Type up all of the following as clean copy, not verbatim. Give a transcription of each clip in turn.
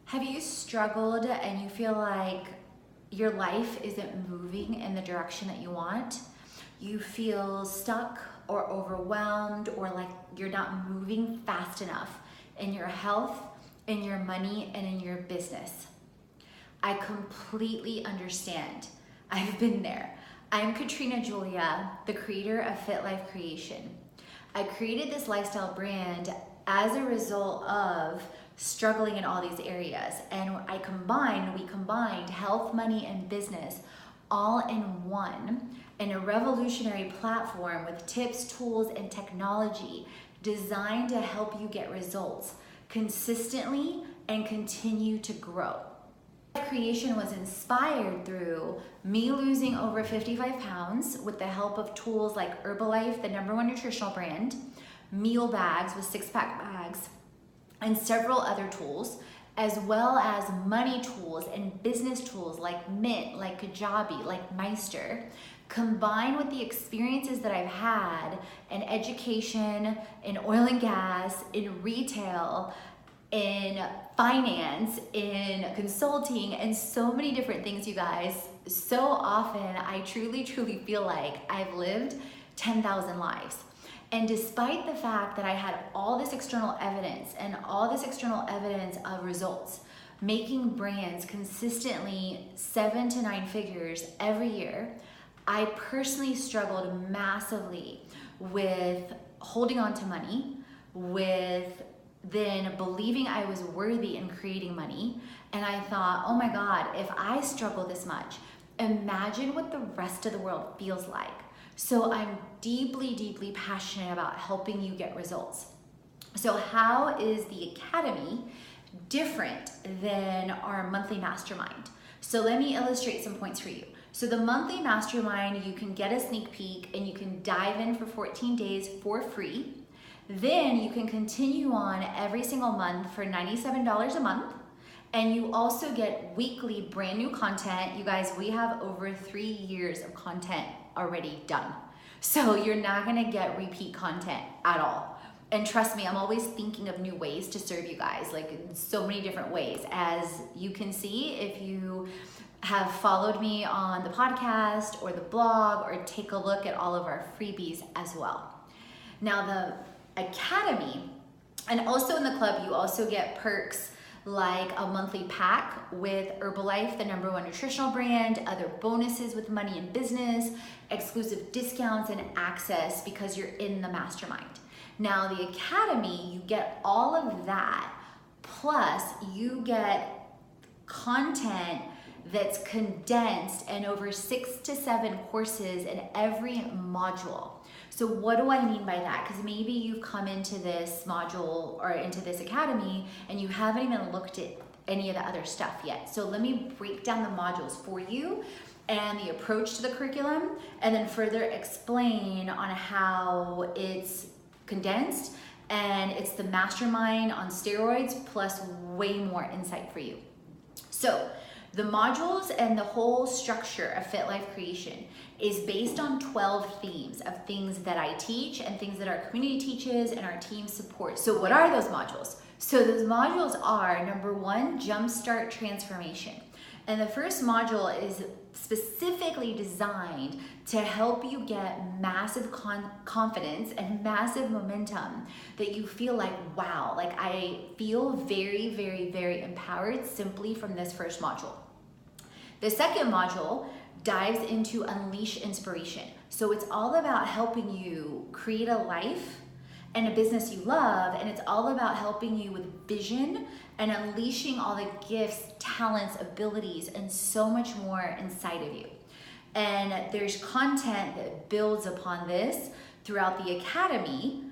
Have you struggled and you feel like your life isn't moving in the direction that you want? You feel stuck or overwhelmed, or like you're not moving fast enough in your health, in your money, and in your business. I completely understand. I've been there. I'm Katrina Julia, the creator of Fit Life Creation. I created this lifestyle brand as a result of struggling in all these areas. And we combined health, money, and business all in one in a revolutionary platform with tips, tools, and technology designed to help you get results consistently and continue to grow. Creation was inspired through me losing over 55 pounds with the help of tools like Herbalife, the #1 nutritional brand, meal bags with 6-pack bags, and several other tools, as well as money tools and business tools like Mint, like Kajabi, like Meister, combined with the experiences that I've had in education, in oil and gas, in retail, in finance, in consulting, and so many different things, you guys. So often I truly feel like I've lived 10,000 lives. And despite the fact that I had all this external evidence and all this external evidence of results, making brands consistently 7 to 9 figures every year, I personally struggled massively with holding on to money, with then believing I was worthy in creating money. And I thought, oh my God, if I struggle this much, imagine what the rest of the world feels like. So I'm deeply passionate about helping you get results. So how is the Academy different than our monthly mastermind? So let me illustrate some points for you. So the monthly mastermind, you can get a sneak peek and you can dive in for 14 days for free. Then you can continue on every single month for $97 a month. And you also get weekly brand new content. You guys, we have over 3 years of content already done. So you're not gonna get repeat content at all. And trust me, I'm always thinking of new ways to serve you guys, like in so many different ways. As you can see, if you have followed me on the podcast or the blog, or take a look at all of our freebies as well. Now the Academy, and also in the club, you also get perks like a monthly pack with Herbalife, the #1 nutritional brand, other bonuses with money and business, exclusive discounts and access because you're in the mastermind. Now the Academy, you get all of that, plus you get content that's condensed and over 6 to 7 courses in every module. So what do I mean by that? Because maybe you've come into this module or into this Academy and you haven't even looked at any of the other stuff yet. So let me break down the modules for you and the approach to the curriculum, and then further explain on how it's condensed and it's the mastermind on steroids plus way more insight for you. So the modules and the whole structure of Fit Life Creation is based on 12 themes of things that I teach and things that our community teaches and our team supports. So what are those modules? So those modules are, #1, Jumpstart Transformation. And the first module is specifically designed to help you get massive confidence and massive momentum, that you feel like, wow, like I feel very empowered simply from this first module. The second module dives into Unleash Inspiration. So it's all about helping you create a life and a business you love, and it's all about helping you with vision and unleashing all the gifts, talents, abilities, and so much more inside of you. And there's content that builds upon this throughout the Academy,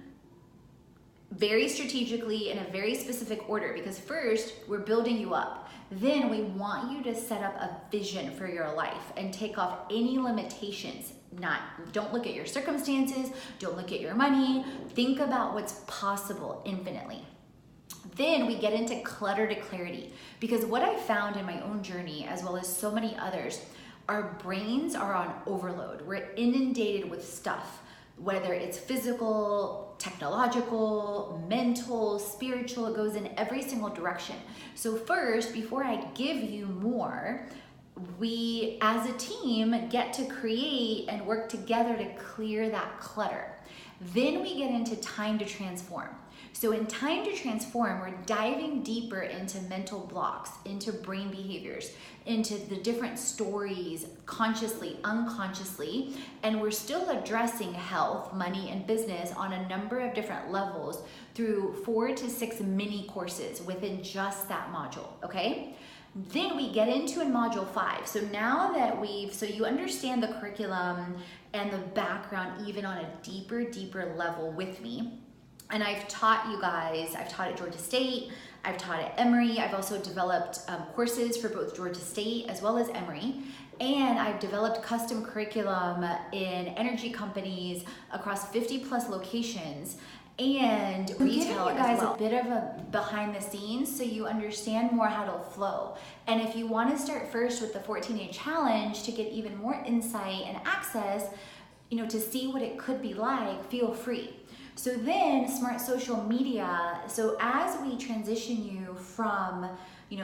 very strategically in a very specific order, because first we're building you up. Then we want you to set up a vision for your life and take off any limitations. Don't look at your circumstances, don't look at your money, think about what's possible infinitely. Then we get into Clutter to Clarity, because what I found in my own journey, as well as so many others, our brains are on overload. We're inundated with stuff, whether it's physical, technological, mental, spiritual, it goes in every single direction. So first, before I give you more, we as a team get to create and work together to clear that clutter. Then we get into time to transform. So in time to transform, we're diving deeper into mental blocks, into brain behaviors, into the different stories, consciously, unconsciously, and we're still addressing health, money, and business on a number of different levels through 4 to 6 mini courses within just that module, okay? Then we get into in module 5. So now that so you understand the curriculum and the background even on a deeper level with me. And I've taught you guys, I've taught at Georgia State, I've taught at Emory, I've also developed courses for both Georgia State as well as Emory. And I've developed custom curriculum in energy companies across 50 plus locations. And retail you guys a bit of a behind the scenes so you understand more how to flow. And if you want to start first with the 14-day challenge to get even more insight and access, to see what it could be like, feel free. So then smart social media. So as we transition you from,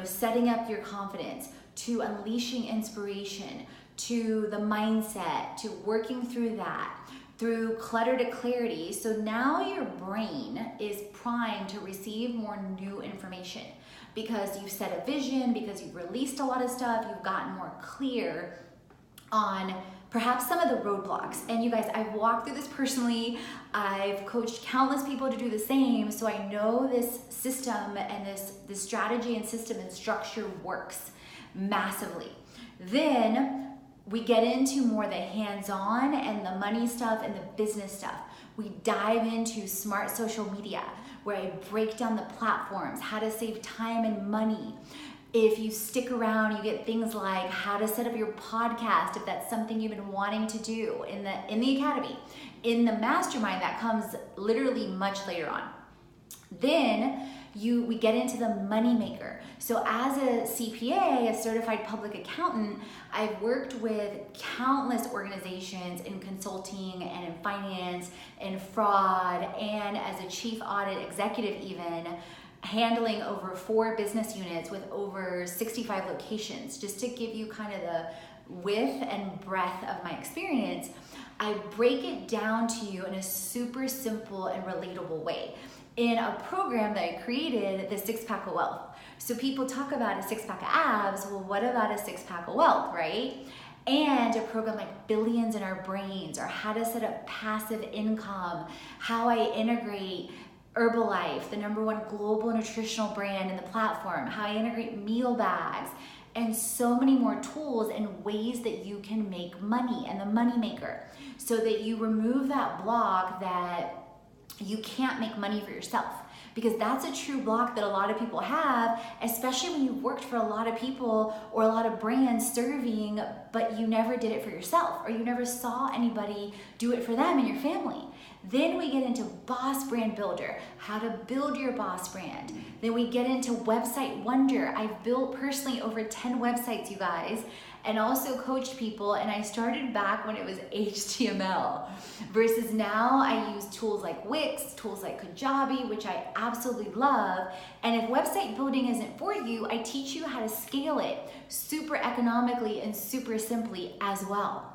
setting up your confidence to unleashing inspiration, to the mindset, to working through that, through clutter to clarity. So now your brain is primed to receive more new information because you've set a vision, because you've released a lot of stuff, you've gotten more clear on perhaps some of the roadblocks. And you guys, I've walked through this personally. I've coached countless people to do the same. So I know this system and this strategy and system and structure works massively. Then we get into more the hands-on and the money stuff and the business stuff. We dive into smart social media where I break down the platforms, how to save time and money. If you stick around, you get things like how to set up your podcast if that's something you've been wanting to do in the academy. In the mastermind, that comes literally much later on. Then we get into the money maker. So as a CPA, a certified public accountant, I've worked with countless organizations in consulting and in finance and fraud, and as a chief audit executive even, handling over 4 business units with over 65 locations. Just to give you kind of the width and breadth of my experience, I break it down to you in a super simple and relatable way in a program that I created, the 6-pack of wealth. So people talk about a 6-pack of abs, well, what about a 6-pack of wealth, right? And a program like Billions in Our Brains, or how to set up passive income, how I integrate Herbalife, the #1 global nutritional brand in the platform, how I integrate meal bags, and so many more tools and ways that you can make money and the money maker, so that you remove that block that you can't make money for yourself. Because that's a true block that a lot of people have, especially when you worked for a lot of people or a lot of brands serving, but you never did it for yourself, or you never saw anybody do it for them and your family. Then we get into Boss Brand Builder, how to build your boss brand. Then we get into Website Wonder. I've built personally over 10 websites, you guys, and also coached people. And I started back when it was HTML versus now I use tools like Wix, tools like Kajabi, which I absolutely love. And if website building isn't for you, I teach you how to scale it super economically and super simply as well.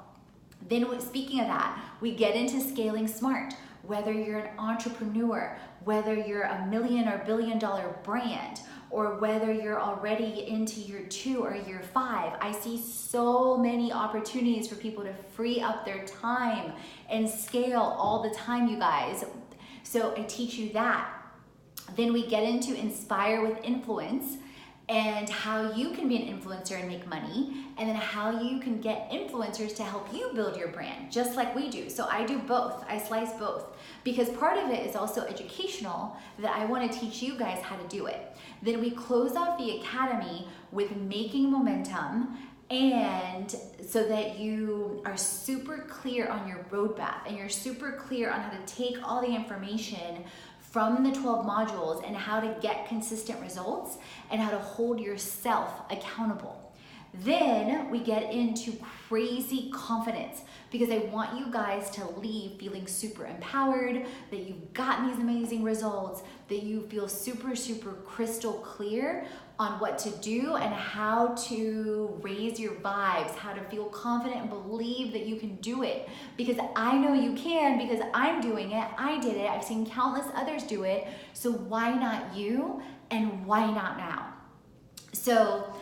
Then speaking of that, we get into scaling smart. Whether you're an entrepreneur, whether you're a $1 million or $1 billion brand, or whether you're already into year 2 or year 5, I see so many opportunities for people to free up their time and scale all the time, you guys. So I teach you that. Then we get into Inspire with Influence, and how you can be an influencer and make money, and then how you can get influencers to help you build your brand, just like we do. So I do both, I slice both, because part of it is also educational, that I wanna teach you guys how to do it. Then we close off the academy with making momentum, and so that you are super clear on your roadmap, and you're super clear on how to take all the information from the 12 modules and how to get consistent results and how to hold yourself accountable. Then we get into crazy confidence, because I want you guys to leave feeling super empowered, that you've gotten these amazing results, that you feel super, super crystal clear on what to do and how to raise your vibes, how to feel confident and believe that you can do it. Because I know you can, because I'm doing it, I did it, I've seen countless others do it, so why not you, and why not now? So,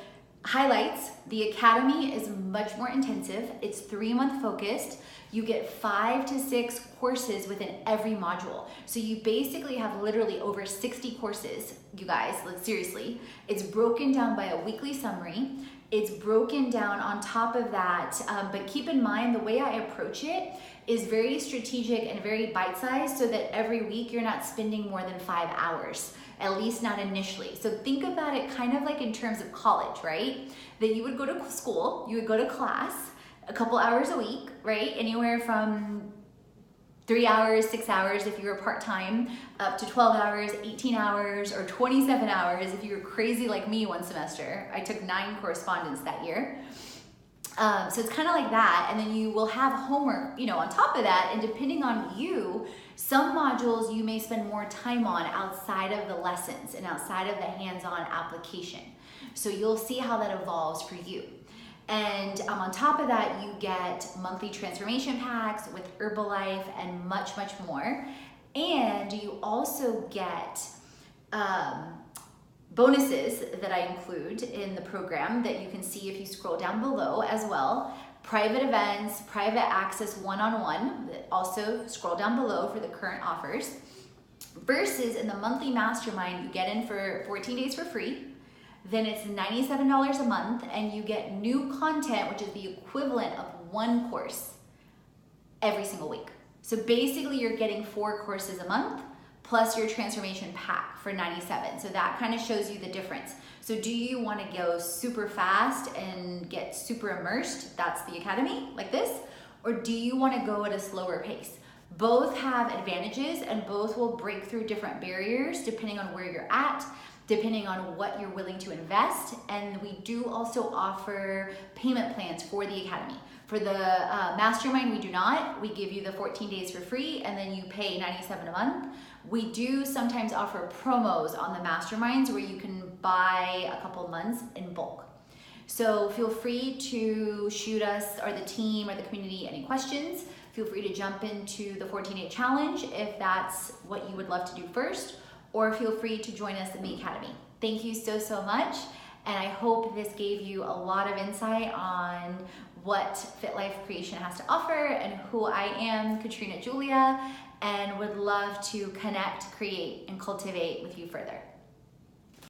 highlights, the Academy is much more intensive. It's 3-month focused. You get 5 to 6 courses within every module. So you basically have literally over 60 courses, you guys, like seriously. It's broken down by a weekly summary. It's broken down on top of that, but keep in mind the way I approach it is very strategic and very bite-sized, so that every week you're not spending more than 5 hours. At least not initially. So think about it kind of like in terms of college, right? That you would go to school, you would go to class a couple hours a week, right? Anywhere from 3 hours, 6 hours if you were part-time, up to 12 hours, 18 hours, or 27 hours if you were crazy like me one semester. I took 9 correspondence that year. So it's kind of like that, and then you will have homework, on top of that, and depending on you, some modules you may spend more time on outside of the lessons and outside of the hands-on application. So you'll see how that evolves for you. And on top of that, you get monthly transformation packs with Herbalife and much, much more. And you also get bonuses that I include in the program that you can see if you scroll down below as well. Private events, private access one-on-one, that also scroll down below for the current offers. Versus in the monthly mastermind, you get in for 14 days for free. Then it's $97 a month, and you get new content, which is the equivalent of 1 course every single week. So basically you're getting 4 courses a month, plus your transformation pack for $97. So that kind of shows you the difference. So do you want to go super fast and get super immersed? That's the Academy, like this. Or do you want to go at a slower pace? Both have advantages, and both will break through different barriers depending on where you're at, depending on what you're willing to invest. And we do also offer payment plans for the Academy. For the mastermind, we do not. We give you the 14 days for free, and then you pay $97 a month. We do sometimes offer promos on the masterminds where you can buy a couple months in bulk. So feel free to shoot us or the team or the community any questions. Feel free to jump into the 14-day challenge if that's what you would love to do first, or feel free to join us in the Academy. Thank you so, so much. And I hope this gave you a lot of insight on what Fit Life Creation has to offer and who I am, Katrina Julia, and would love to connect, create, and cultivate with you further.